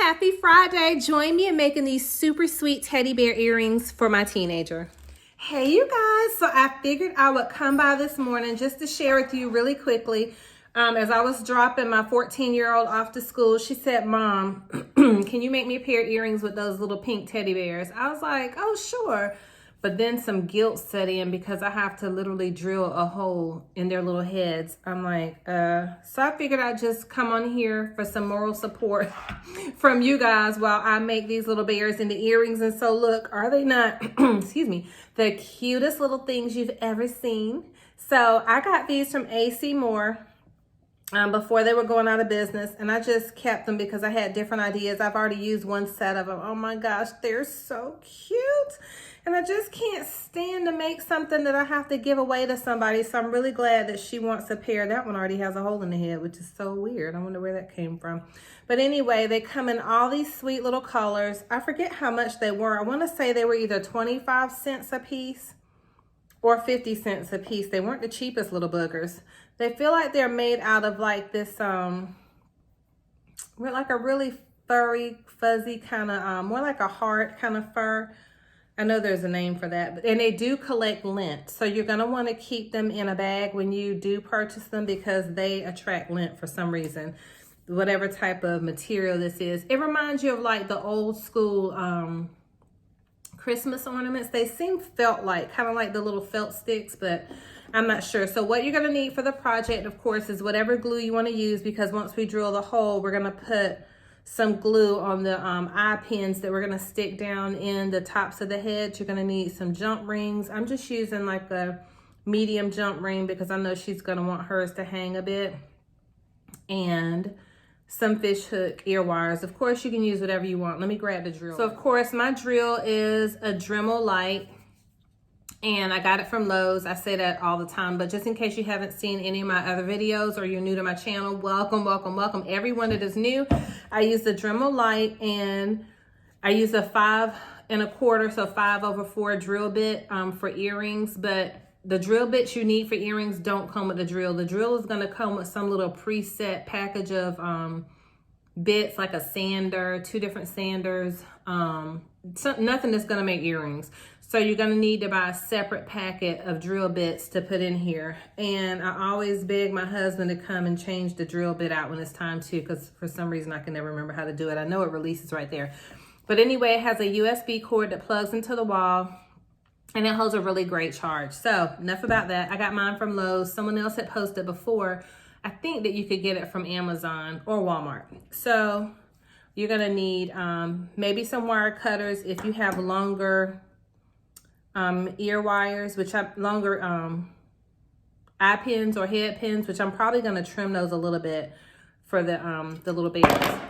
Happy Friday. Join me in making these super sweet teddy bear earrings for my teenager. Hey you guys, so I figured I would come by this morning just to share with you really quickly. As I was dropping my 14-year-old off to school, she said, Mom, can you make me a pair of earrings with those little pink teddy bears? I was like, oh, sure. But then some guilt set in because I have to literally drill a hole in their little heads. I'm like, so I figured I'd just come on here for some moral support from you guys while I make these little bears into earrings. And so look, are they not, excuse me, the cutest little things you've ever seen? So I got these from AC Moore before they were going out of business, and I just kept them because I had different ideas. I've already used one set of them. Oh my gosh, they're so cute. And I just can't stand to make something that I have to give away to somebody. So I'm really glad that she wants a pair. That one already has a hole in the head, which is so weird. I wonder where that came from. But anyway, they come in all these sweet little colors. I forget how much they were. I want to say they were either 25 cents a piece or 50 cents a piece. They weren't the cheapest little boogers. They feel like they're made out of like this, like a really furry, fuzzy kind of, more like a hard kind of fur. I know there's a name for that, and they do collect lint. So you're gonna wanna keep them in a bag when you do purchase them because they attract lint for some reason, whatever type of material this is. It reminds you of like the old school Christmas ornaments. They seem felt-like, kind of like the little felt sticks, but I'm not sure. So what you're gonna need for the project, of course, is whatever glue you wanna use, because once we drill the hole, we're gonna put some glue on the eye pins that we're gonna stick down in the tops of the head. You're gonna need some jump rings. I'm just using like a medium jump ring because I know she's gonna want hers to hang a bit. And some fish hook ear wires. Of course, you can use whatever you want. Let me grab the drill. So of course, my drill is a Dremel Light, and I got it from Lowe's. I say that all the time, but just in case you haven't seen any of my other videos or you're new to my channel, welcome, welcome, welcome. Everyone that is new, I use the Dremel Light, and I use a 5 1/4, so 5/4 drill bit for earrings. But the drill bits you need for earrings don't come with the drill. The drill is gonna come with some little preset package of bits, like a sander, 2 different sanders, nothing that's gonna make earrings. So you're gonna need to buy a separate packet of drill bits to put in here. And I always beg my husband to come and change the drill bit out when it's time to, because for some reason I can never remember how to do it. I know it releases right there. But anyway, it has a USB cord that plugs into the wall, and it holds a really great charge. So enough about that. I got mine from Lowe's. Someone else had posted before, I think, that you could get it from Amazon or Walmart. So you're gonna need maybe some wire cutters if you have longer ear wires, which have longer eye pins or head pins, which I'm probably gonna trim those a little bit for the little bears.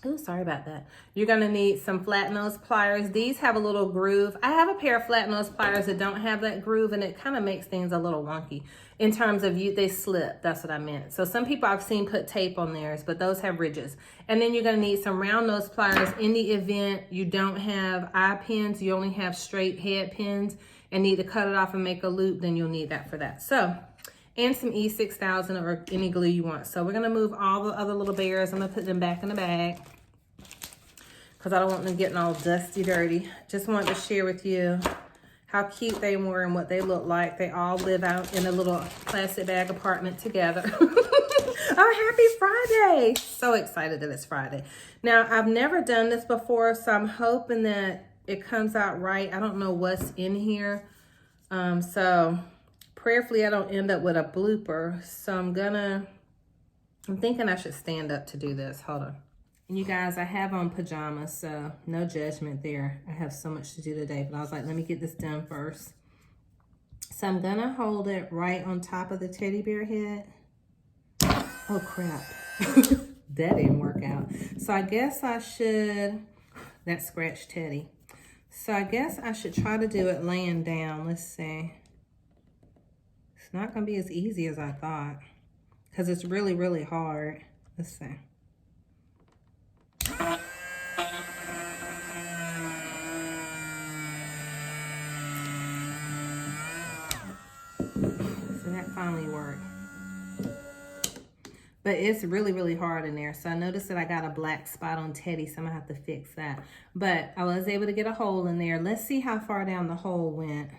Oh, sorry about that. You're gonna need some flat nose pliers. These have a little groove. I have a pair of flat nose pliers that don't have that groove, and it kind of makes things a little wonky in terms of they slip. That's what I meant. So some people I've seen put tape on theirs, but those have ridges. And then you're gonna need some round nose pliers in the event you don't have eye pins, you only have straight head pins and need to cut it off and make a loop, then you'll need that for that. So, and some E6000 or any glue you want. So we're gonna move all the other little bears. I'm gonna put them back in the bag because I don't want them getting all dusty, dirty. Just wanted to share with you how cute they were and what they look like. They all live out in a little plastic bag apartment together. Oh, happy Friday. So excited that it's Friday. Now, I've never done this before, so I'm hoping that it comes out right. I don't know what's in here. So prayerfully, I don't end up with a blooper. So I'm thinking I should stand up to do this. Hold on. And you guys, I have on pajamas, so no judgment there. I have so much to do today, but I was like, let me get this done first. So I'm gonna hold it right on top of the teddy bear head. Oh crap, that didn't work out. So I guess I should, that scratched Teddy. So I guess I should try to do it laying down. Let's see. It's not gonna be as easy as I thought because it's really, really hard. Let's see. So that finally worked. But it's really, really hard in there. So I noticed that I got a black spot on Teddy, so I'm gonna have to fix that. But I was able to get a hole in there. Let's see how far down the hole went.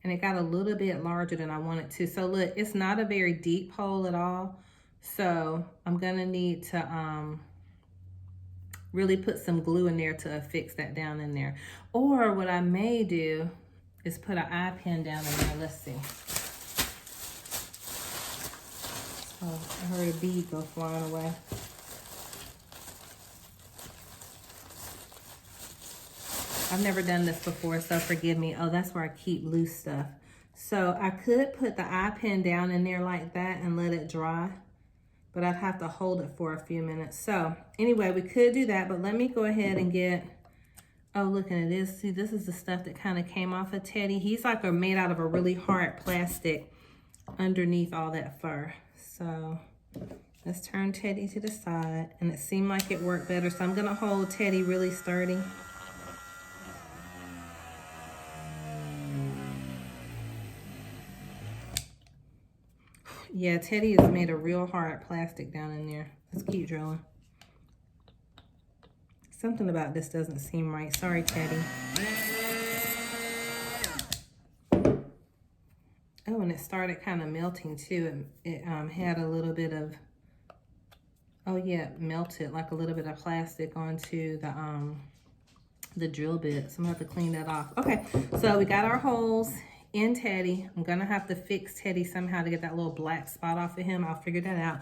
And it got a little bit larger than I wanted to. So look, it's not a very deep hole at all. So I'm gonna need to really put some glue in there to affix that down in there. Or what I may do is put an eye pin down in there. Let's see. Oh, I heard a bead go flying away. I've never done this before, so forgive me. Oh, that's where I keep loose stuff. So I could put the eye pin down in there like that and let it dry, but I'd have to hold it for a few minutes. So anyway, we could do that, but let me go ahead and get, oh, look at this. See, this is the stuff that kind of came off of Teddy. He's like made out of a really hard plastic underneath all that fur. So let's turn Teddy to the side, and it seemed like it worked better. So I'm gonna hold Teddy really sturdy. Yeah, Teddy is made of real hard plastic down in there. Let's keep drilling. Something about this doesn't seem right. Sorry, Teddy. Oh, and it started kind of melting too. It had a little bit of, oh yeah, it melted like a little bit of plastic onto the drill bit. So I'm gonna have to clean that off. Okay, so we got our holes in Teddy. I'm gonna have to fix Teddy somehow to get that little black spot off of him. I'll figure that out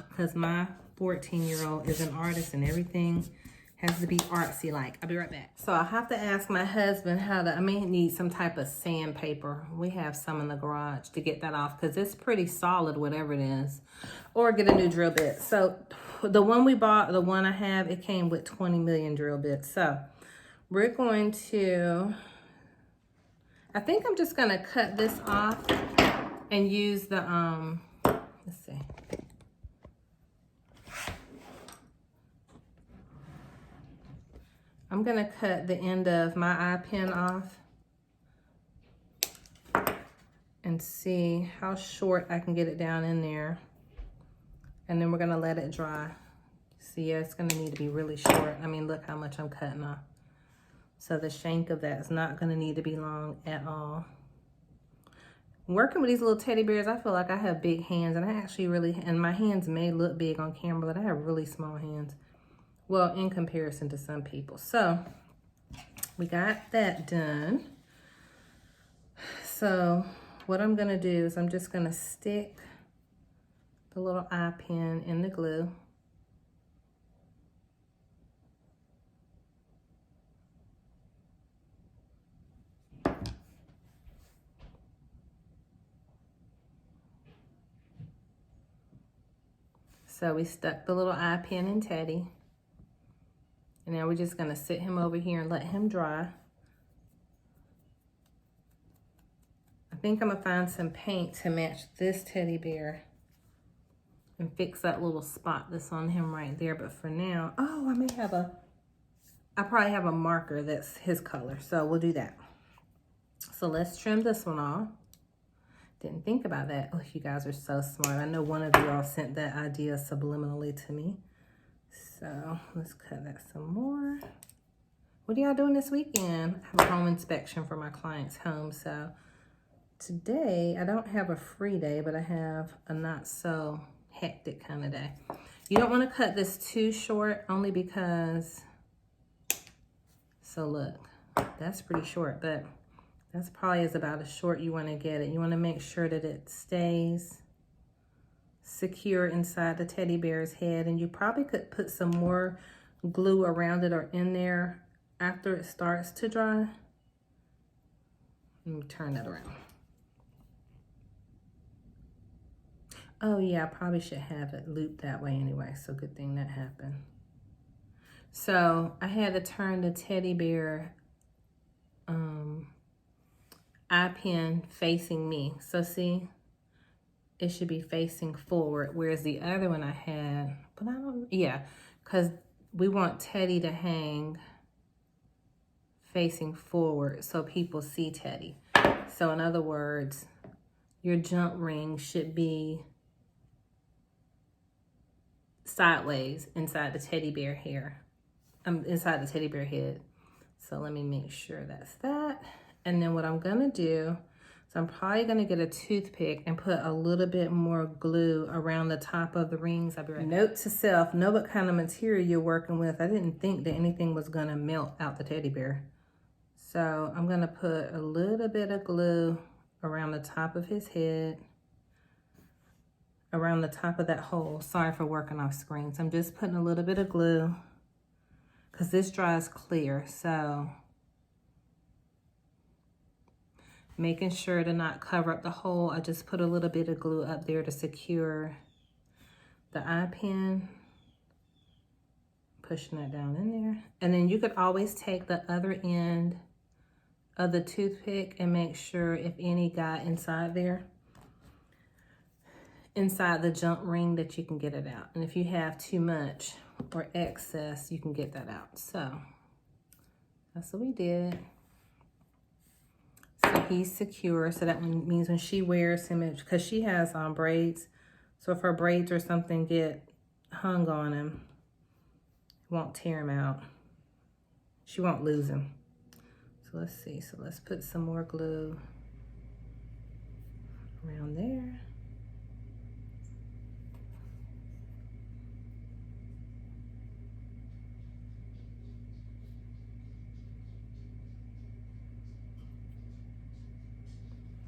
because my 14-year-old is an artist and everything has to be artsy like. I'll be right back. So I have to ask my husband how to, I may need some type of sandpaper. We have some in the garage to get that off because it's pretty solid, whatever it is. Or get a new drill bit. So the one we bought, the one I have, it came with 20 million drill bits. So we're going to, I think I'm just gonna cut this off and use the, let's see. I'm gonna cut the end of my eye pin off and see how short I can get it down in there. And then we're gonna let it dry. See, yeah, it's gonna need to be really short. I mean, look how much I'm cutting off. So the shank of that is not gonna need to be long at all. Working with these little teddy bears, I feel like I have big hands, and I actually really, and my hands may look big on camera, but I have really small hands. Well, in comparison to some people. So we got that done. So what I'm gonna do is I'm just gonna stick the little eye pin in the glue. So we stuck the little eye pin in Teddy. And now we're just gonna sit him over here and let him dry. I think I'm gonna find some paint to match this teddy bear and fix that little spot that's on him right there. But for now, oh, I probably have a marker that's his color. So we'll do that. So let's trim this one off. Didn't think about that. Oh, you guys are so smart. I know one of you all sent that idea subliminally to me. So let's cut that some more. What are y'all doing this weekend? I have a home inspection for my client's home. So today, I don't have a free day, but I have a not so hectic kind of day. You don't want to cut this too short, only because, so look, that's pretty short, but that's probably is about as short you want to get it. You want to make sure that it stays secure inside the teddy bear's head, and you probably could put some more glue around it or in there after it starts to dry. Let me turn that around. Oh yeah, I probably should have it looped that way anyway, so good thing that happened. So I had to turn the teddy bear eye pin facing me. So see, it should be facing forward, whereas the other one I had, but I don't, yeah, because we want Teddy to hang facing forward so people see Teddy. So in other words, your jump ring should be sideways inside the teddy bear hair, inside the teddy bear head. So let me make sure that's that. And then what I'm gonna do, so I'm probably gonna get a toothpick and put a little bit more glue around the top of the rings. I'll be right back. Note to self, know what kind of material you're working with. I didn't think that anything was gonna melt out the teddy bear. So I'm gonna put a little bit of glue around the top of his head, around the top of that hole. Sorry for working off screen. So I'm just putting a little bit of glue because this dries clear. So making sure to not cover up the hole. I just put a little bit of glue up there to secure the eye pin. Pushing that down in there. And then you could always take the other end of the toothpick and make sure if any got inside there, inside the jump ring, that you can get it out. And if you have too much or excess, you can get that out. So that's what we did. So he's secure. So that means when she wears him, because she has braids. So if her braids or something get hung on him, it won't tear him out. She won't lose him. So let's see. So let's put some more glue around there.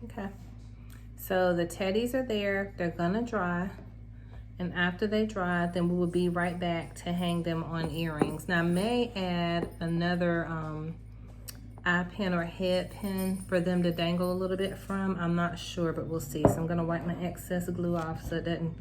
Okay, so the teddies are there. They're gonna dry, and after they dry, then we will be right back to hang them on earrings. Now I may add another eye pin or head pin for them to dangle a little bit from. I'm not sure, but we'll see. So I'm gonna wipe my excess glue off so it doesn't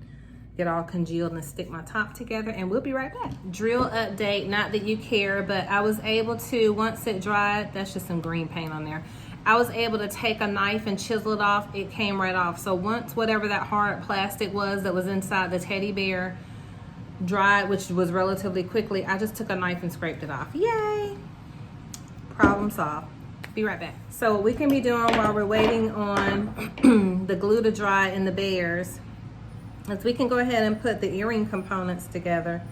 get all congealed and stick my top together, and we'll be right back. Drill update, not that you care, but I was able to, once it dried, that's just some green paint on there. I was able to take a knife and chisel it off. It came right off. So once whatever that hard plastic was that was inside the teddy bear dried, which was relatively quickly, I just took a knife and scraped it off. Yay! Problem solved. Be right back. So what we can be doing while we're waiting on the glue to dry in the bears is we can go ahead and put the earring components together.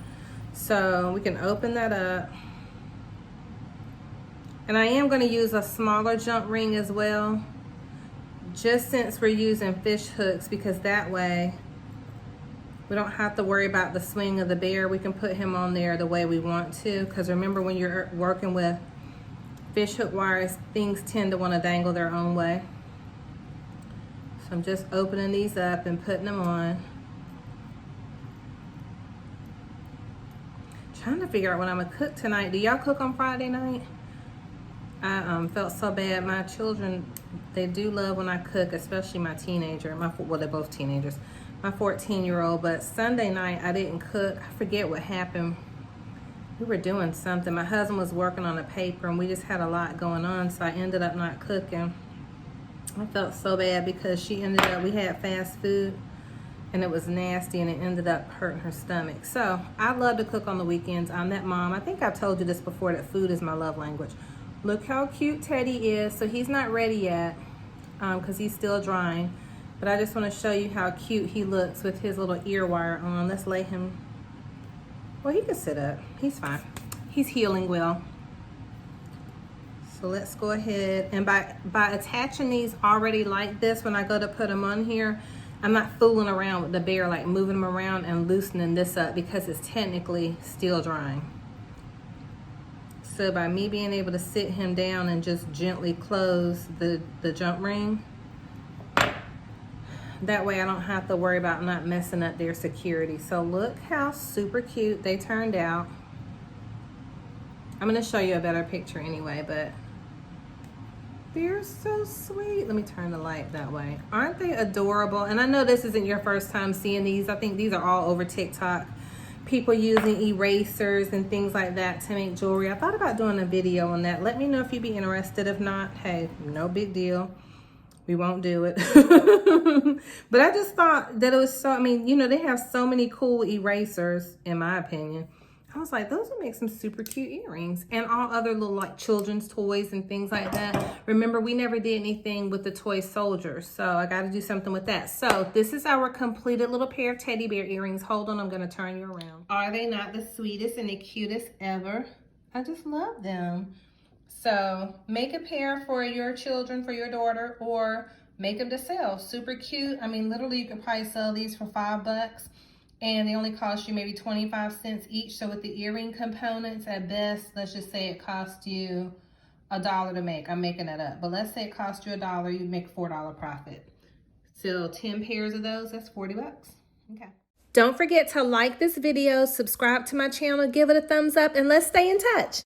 So we can open that up. And I am going to use a smaller jump ring as well, just since we're using fish hooks, because that way we don't have to worry about the swing of the bear. We can put him on there the way we want to, because remember, when you're working with fish hook wires, things tend to want to dangle their own way. So I'm just opening these up and putting them on. Trying to figure out what I'm going to cook tonight. Do y'all cook on Friday night? I felt so bad. My children, they do love when I cook, especially my teenager. Well, they're both teenagers. My 14-year-old. But Sunday night, I didn't cook. I forget what happened. We were doing something. My husband was working on a paper, and we just had a lot going on, so I ended up not cooking. I felt so bad because we had fast food, and it was nasty, and it ended up hurting her stomach. So I love to cook on the weekends. I'm that mom. I think I've told you this before, that food is my love language. Look how cute Teddy is. So he's not ready yet because he's still drying. But I just want to show you how cute he looks with his little ear wire on. Let's lay him. Well, he can sit up. He's fine. He's healing well. So let's go ahead. And by attaching these already like this, when I go to put them on here, I'm not fooling around with the bear, like moving them around and loosening this up, because it's technically still drying. So by me being able to sit him down and just gently close the jump ring, that way I don't have to worry about not messing up their security. So look how super cute they turned out. I'm going to show you a better picture anyway, but they're so sweet. Let me turn the light that way. Aren't they adorable? And I know this isn't your first time seeing these. I think these are all over TikTok. People using erasers and things like that to make jewelry. I thought about doing a video on that. Let me know if you'd be interested. If not, hey, no big deal. We won't do it. But I just thought that it was so, I mean, you know, they have so many cool erasers, in my opinion. I was like, those would make some super cute earrings, and all other little like children's toys and things like that. Remember, we never did anything with the toy soldiers, so I got to do something with that. So this is our completed little pair of teddy bear earrings. Hold on, I'm going to turn you around. Are they not the sweetest and the cutest ever? I just love them. So make a pair for your children, for your daughter, or make them to sell. Super cute. I mean, literally you could probably sell these for $5. And they only cost you maybe 25 cents each. So with the earring components, at best, let's just say it cost you $1 to make. I'm making that up. But let's say it cost you $1, you make $4 profit. So 10 pairs of those, that's 40 bucks. Okay. Don't forget to like this video, subscribe to my channel, give it a thumbs up, and let's stay in touch.